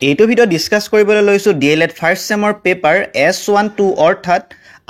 এইটো video discuss কৰিবলৈ লৈছো ডিএলএড ফাৰ্ষ্ট সেমৰ পেপাৰ S12 অৰ্থাৎ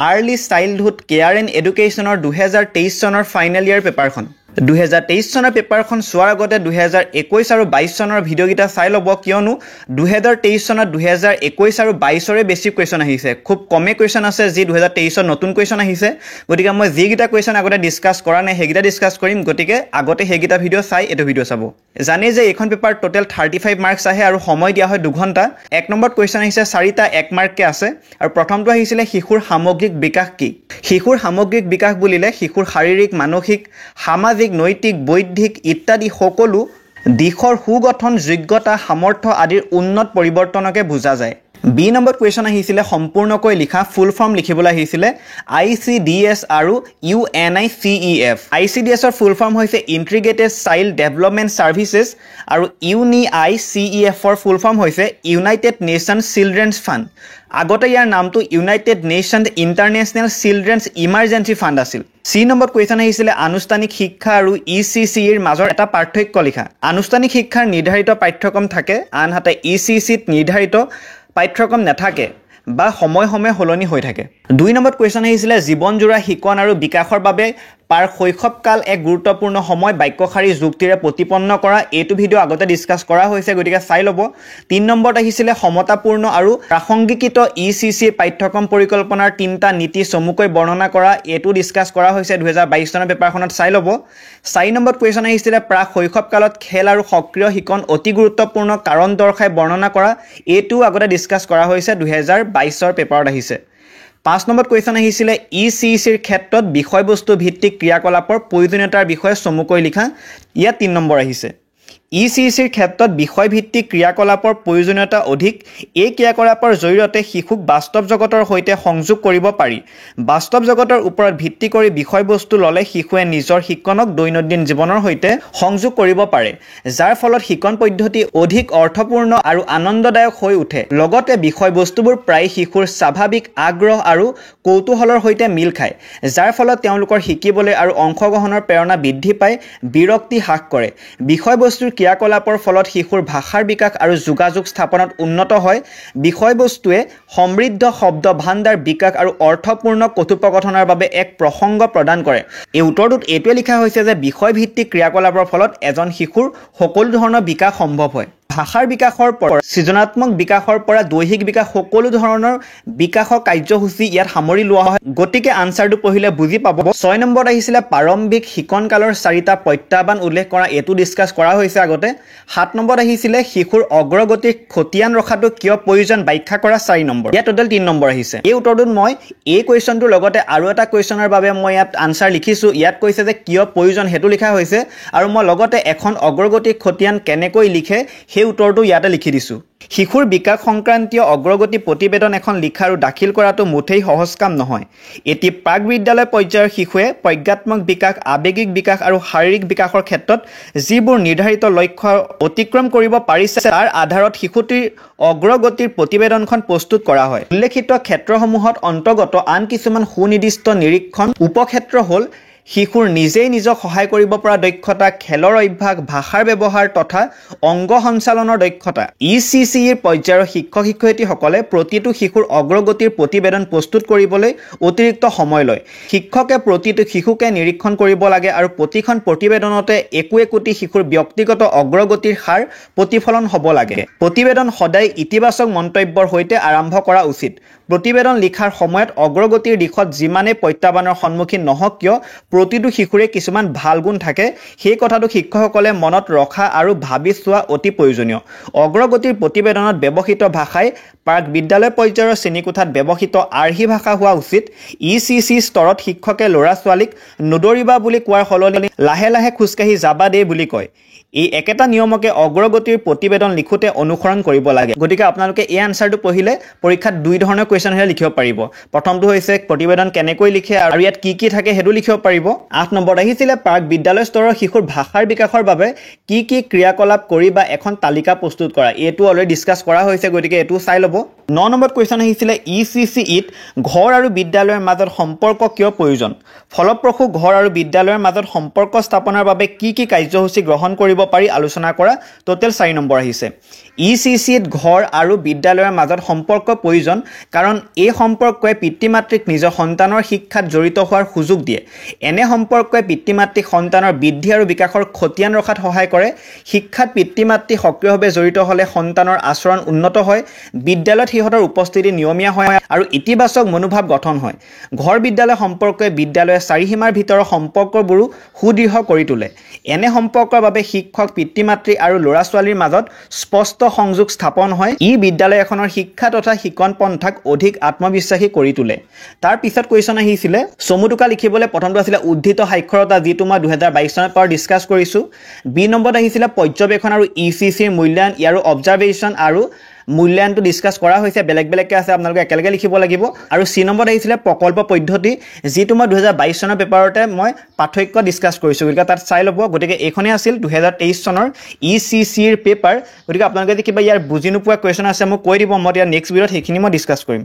আৰ্লি চাইল্ডহুড কেয়াৰ এণ্ড এডুকেশ্যনৰ 2023 চনৰ ফাইনেল ইয়াৰ পেপাৰখন 2023 চনৰ পেপাৰখন চোৱাৰ আগতে 2021 আৰু 22 চনৰ ভিডিওগিটা চাই ল'ব কিয়নো 2023 চনত 2021 আৰু 22 ৰে বেছি কোৱেশ্চন আহিছে খুব কমে কোৱেশ্চন আছে যি 2023 ৰ নতুন কোৱেশ্চন আহিছে গতিকে মই যিগিটা কোৱেশ্চন আগতে ডিসকাস কৰা নাই হেগিটা ডিসকাস কৰিম গতিকে আগতে হেগিটা ভিডিও চাই এটো ভিডিও চাব জানে যে এখন পেপাৰ টোটাল 35 মাৰ্কস আহে আৰু সময় দিয়া হয় 2 ঘণ্টা এক নম্বৰ কোৱেশ্চন আহিছে 4টা 1 মাৰ্ক কে আছে আৰু প্ৰথমটো আহিছিলে শিশুৰ সামগ্ৰিক বিকাশ কি শিশুৰ সামগ্ৰিক বিকাশ বুলিলে শিশুৰ শাৰীৰিক মানসিক সামাজিক নৈতিক বৈদ্ধিক ইত্যাদি সকলো দিশৰ সুগঠন যোগ্যতা সামৰ্থ্য আদিৰ উন্নত পৰিৱৰ্তনকে বুজা যায় বি নম্বৰ কোৱেশ্চন আহিছিলে সম্পূৰ্ণকৈ লিখা ফুল ফৰ্ম লিখিবলৈ আহিছিলে ICDS আৰু UNICEF ICDS ৰ ফুল ফৰ্ম হৈছে ইন্টিগ্ৰেটেড চাইল্ড ডেভেলপমেন্ট সাৰ্ভিসেস আৰু UNICEF ৰ ফুল ফৰ্ম হৈছে ইউনাইটেড নেশ্যনছ চিলড্ৰেনছ ফাণ্ড আগতে ইয়াৰ নামটো United nations international children's emergency fund আছিল সি নম্বৰ কোৱেশ্চন আহিছিলে আনুষ্ঠানিক শিক্ষা আৰু ECC ৰ মাজৰ এটা পাৰ্থক্য লিখা আনুষ্ঠানিক শিক্ষাৰ নিৰ্ধাৰিত পাঠ্যক্ৰম থাকে আনহাতে ECC ত নিৰ্ধাৰিত পাঠ্যক্ৰম নাথাকে বা সময় হলনি হৈ থাকে 2 নম্বৰ কোৱেশ্চন আহিছিলে জীৱনজোৰা শিকন আৰু বিকাশৰ বাবে পাৰ শৈশৱকাল এক গুৰুত্বপূৰ্ণ সময় বাক্যশাৰী যুক্তিৰে প্ৰতিপন্ন কৰা এটো ভিডিও আগতে ডিসকাস কৰা হৈছে গতিকে চাই লব 3 নম্বৰত আহিছিলে সমতাপূৰ্ণ আৰু প্ৰাসংগিকিত ECC পাঠ্যক্ৰম পৰিকল্পনাৰ 3টা নীতি চমুকৈ বৰ্ণনা কৰা এটো ডিসকাস কৰা হৈছে 2022 চনৰ পেপাৰখনত চাই লব 4 নম্বৰত কোৱেশ্চন আহিছিলে প্ৰাক শৈশৱকালত খেল আৰু সক্ৰিয় শিকন অতি গুৰুত্বপূৰ্ণ কাৰণ দৰ্শাই বৰ্ণনা কৰা এটো আগতে ডিসকাস কৰা হৈছে 2022 ৰ পেপাৰত আহিছে 5 নম্বৰ কোৱেশ্চন আহিছিলে ECC ৰ ক্ষেত্ৰত বিষয়বস্তু ভিত্তিক ক্ৰিয়াকলাপৰ প্ৰয়োজনীয়তাৰ বিষয়ে চমুকৈ লিখা ইয়া 3 নম্বৰ আহিছে ECC ৰ ক্ষেত্ৰত বিষয়ভিত্তিক ক্ৰিয়াকলাপৰ প্ৰয়োজনীয়তা অধিক এই ক্ৰিয়াকলাপৰ জৰিয়তে শিশুক বাস্তৱ জগতৰ সৈতে সংযোগ কৰিব পাৰি বাস্তৱ জগতৰ ওপৰত ভিত্তি কৰি বিষয়বস্তু ললে শিশুৱে নিজৰ শিক্ষণক দৈনন্দিন জীৱনৰ সৈতে সংযোগ কৰিব পাৰে যাৰ ফলত শিক্ষণ পদ্ধতি অধিক অৰ্থপূৰ্ণ আৰু আনন্দদায়ক হৈ উঠে লগতে বিষয়বস্তুবোৰ প্ৰায় শিশুৰ স্বাভাৱিক আগ্ৰহ আৰু কৌতূহলৰ সৈতে মিল খায় যাৰ ফলত তেওঁলোকৰ শিকিবলৈ আৰু অংশগ্ৰহণৰ প্ৰেৰণা বৃদ্ধি পায় বিৰক্তি হ্ৰাস কৰে বিষয়বস্তুৰ ক্ৰিয়াকলাপৰ ফলত শিশুৰ ভাষাৰ বিকাশ আৰু যোগাযোগ স্থাপনত উন্নত হয় বিষয়বস্তুৱে সমৃদ্ধ শব্দ ভাণ্ডাৰ বিকাশ আৰু অৰ্থপূৰ্ণ কথোপকথনৰ বাবে এক প্ৰসংগ প্ৰদান কৰে এই উত্তৰটোত এটোৱে লিখা হৈছে যে বিষয়ভিত্তিক ক্ৰিয়াকলাপৰ ফলত এজন শিশুৰ সকলো ধৰণৰ বিকাশ সম্ভৱ হয় ভাষাৰ বিকাশৰ পৰা সৃজনাত্মক বিকাশৰ পৰা দৈহিক বিকাশ সকলো ধৰণৰ বিকাশৰ কাৰ্যসূচী ইয়াত সামৰি লোৱা হয় গতিকে আনসাৰটো পঢ়িলে বুজি পাব 6 নম্বৰত আহিছিলে প্ৰাৰম্ভিক শিকনকালৰ 4টা প্ৰত্যাহ্বান উল্লেখ কৰা এটো ডিসকাস কৰা হৈছে আগতে 7 নম্বৰত আহিছিলে শিশুৰ অগ্ৰগতি খতিয়ান ৰখাটো কিয় প্ৰয়োজন ব্যাখ্যা কৰা 4 নম্বৰ ইয়া টোটাল 3 নম্বৰ আহিছে এই উত্তৰটোত মই এই কোৱেশ্চনটোৰ লগতে আৰু এটা কোৱেশ্চনৰ বাবে মই ইয়াত আনসাৰ লিখিছো ইয়াত কৈছে যে কিয় প্ৰয়োজন হেতু লিখা হৈছে আৰু মই লগতে এখন অগ্ৰগতি খতিয়ান কেনেকৈ লিখে সেই উত্তৰটো ইয়াতে লিখি দিছো শিশুৰ বিকাশ সংক্ৰান্তীয় অগ্ৰগতি প্ৰতিবেদন এখন লিখা আৰু দাখিল কৰাটো মুঠেই সহজ কাম নহয় এটি প্ৰাক বিদ্যালয় পৰ্যায়ৰ শিশুৱে প্ৰজ্ঞাত্মক বিকাশ আবেগিক বিকাশ আৰু শাৰীৰিক বিকাশৰ ক্ষেত্ৰত যিবোৰ নিৰ্ধাৰিত লক্ষ্য অতিক্ৰম কৰিব পাৰিছে তাৰ আধাৰত শিশুটিৰ অগ্ৰগতিৰ প্ৰতিবেদনখন প্ৰস্তুত কৰা হয় উল্লেখিত ক্ষেত্ৰসমূহত অন্তৰ্গত আন কিছুমান সুনিৰ্দিষ্ট নিৰীক্ষণ উপক্ষেত্ৰ হ'ল শিশুৰ নিজেই নিজক সহায় কৰিব পৰা দক্ষতা খেলৰ অভ্যাস ভাষাৰ ব্যৱহাৰ তথা অংগ সঞ্চালনৰ দক্ষতা ECC ৰ পৰ্যায়ৰ শিক্ষক শিক্ষয়িত্ৰীসকলে প্ৰতিটো শিশুৰ অগ্ৰগতিৰ প্ৰতিবেদন প্ৰস্তুত কৰিবলৈ অতিৰিক্ত সময় লয় শিক্ষকে প্ৰতিটো শিশুকে নিৰীক্ষণ কৰিব লাগে আৰু প্ৰতিখন প্ৰতিবেদনতে একোটি শিশুৰ ব্যক্তিগত অগ্ৰগতিৰ হাৰ প্ৰতিফলন হ'ব লাগে প্ৰতিবেদন সদায় ইতিবাচক মন্তব্যৰ সৈতে আৰম্ভ কৰা উচিত প্ৰতিবেদন লিখাৰ সময়ত অগ্ৰগতিৰ দিশত যিমানে প্ৰত্যাহ্বানৰ সন্মুখীন নহওক কিয় প্ৰতিটো শিশুৰে কিছুমান ভাল গুণ থাকে সেই কথাটো শিক্ষকসকলে মনত ৰখা আৰু ভাবি চোৱা অতি প্ৰয়োজনীয় অগ্ৰগতিৰ প্ৰতিবেদনত ব্যৱহৃত ভাষাই প্ৰাক বিদ্যালয় পৰ্যায়ৰ শ্ৰেণীকোঠাত ব্যৱহৃত আৰ্হি ভাষা হোৱা উচিত ECC স্তৰত শিক্ষকে ল'ৰা ছোৱালীক নদৰিবা বুলি কোৱাৰ সলনি লাহে লাহে খুজকাঢ়ি যাবা দে বুলি কয় এই একেটা নিয়মকে অগ্ৰগতিৰ প্ৰতিবেদন লিখোতে অনুসৰণ কৰিব লাগে গতিকে আপোনালোকে এই আনসাৰটো পঢ়িলে পৰীক্ষাত দুই ধৰণৰ কোৱেশ্চন হে লিখিব পাৰিব প্ৰথমটো হৈছে প্ৰতিবেদন কেনেকৈ লিখে আৰু ইয়াত কি থাকে হেতু লিখিব পাৰিব 8 নম্বৰত আহিছিলে প্ৰাক বিদ্যালয় স্তৰৰ শিশুৰ ভাষাৰ বিকাশৰ বাবে কি ক্ৰিয়াকলাপ কৰি বা এখন তালিকা প্ৰস্তুত কৰা এটো অলৰেডি ডিসকাস কৰা হৈছে গতিকে এটো চাই লব 9 নম্বৰ কুৱেশ্যন আহিছিলে ECCEত ঘৰ আৰু বিদ্যালয়ৰ মাজত সম্পৰ্ক কিয় প্ৰয়োজন ফলপ্ৰসূ ঘৰ আৰু বিদ্যালয়ৰ মাজত সম্পৰ্ক স্থাপনৰ বাবে কি কি কাৰ্যসূচী গ্ৰহণ কৰিব পাৰি আলোচনা কৰা টোটেল 4 নম্বৰ আহিছে ECCত ঘৰ আৰু বিদ্যালয়ৰ মাজত সম্পৰ্ক প্ৰয়োজন কাৰণ এই সম্পৰ্কই পিতৃ-মাতৃক নিজৰ সন্তানৰ শিক্ষাত জড়িত হোৱাৰ সুযোগ দিয়ে এনে সম্পৰ্কই পিতৃ-মাতৃক সন্তানৰ বৃদ্ধি আৰু বিকাশৰ খতিয়ান ৰখাত সহায় কৰে শিক্ষাত পিতৃ-মাতৃ সক্ৰিয়ভাৱে জড়িত হ'লে সন্তানৰ আচৰণ উন্নত হয় বিদ্যালয়ত সিহঁতৰ উপস্থিতি নিয়মীয়া হয় আৰু ইতিবাচক মনোভাৱ গঠন হয় ঘৰ বিদ্যালয় সম্পৰ্কই বিদ্যালয়ৰ চাৰিসীমাৰ ভিতৰৰ সম্পৰ্কবোৰো সুদৃঢ় কৰি তোলে এনে সম্পৰ্কৰ বাবে শিক্ষক পিতৃ-মাতৃ আৰু ল'ৰা-ছোৱালীৰ মাজত স্পষ্ট সংযোগ স্থাপন হয় ই বিদ্যালয় এখনৰ শিক্ষা তথা শিকন পন্থাক অধিক আত্মবিশ্বাসী কৰি তোলে তাৰ পিছত কুৱেশ্যন আহিছিলে চমুটোকা লিখিবলৈ প্ৰথমটো আছিল উদ্ধৃত সাক্ষৰতা যিটো মই 2022 চনৰ পৰা ডিসকাস কৰিছো বি নম্বৰত আহিছিলে পৰ্যবেক্ষণ আৰু ECCৰ মূল্যায়ন ইয়াৰ অবজাৰভেশ্যন আৰু মূল্যায়নটো ডিসকাস কৰা হৈছে বেলেগ বেলেগকে আছে আপোনালোকে একেলগে লিখিব লাগিব আৰু সি নম্বৰত আহিছিলে প্ৰকল্প পদ্ধতি যিটো মই 2022 চনৰ পেপাৰতে মই পাঠ্যক্য ডিসকাস কৰিছো গতিকে তাত চাই ল'ব গতিকে এইখনে আছিল 2023 চনৰ ECCৰ পেপাৰ গতিকে আপোনালোকে যদি কিবা ইয়াৰ বুজি নোপোৱা কোৱেশ্চন আছে মোক কৈ দিব মই ইয়াৰ নেক্সট ভিডিঅ'ত সেইখিনি মই ডিসকাস কৰিম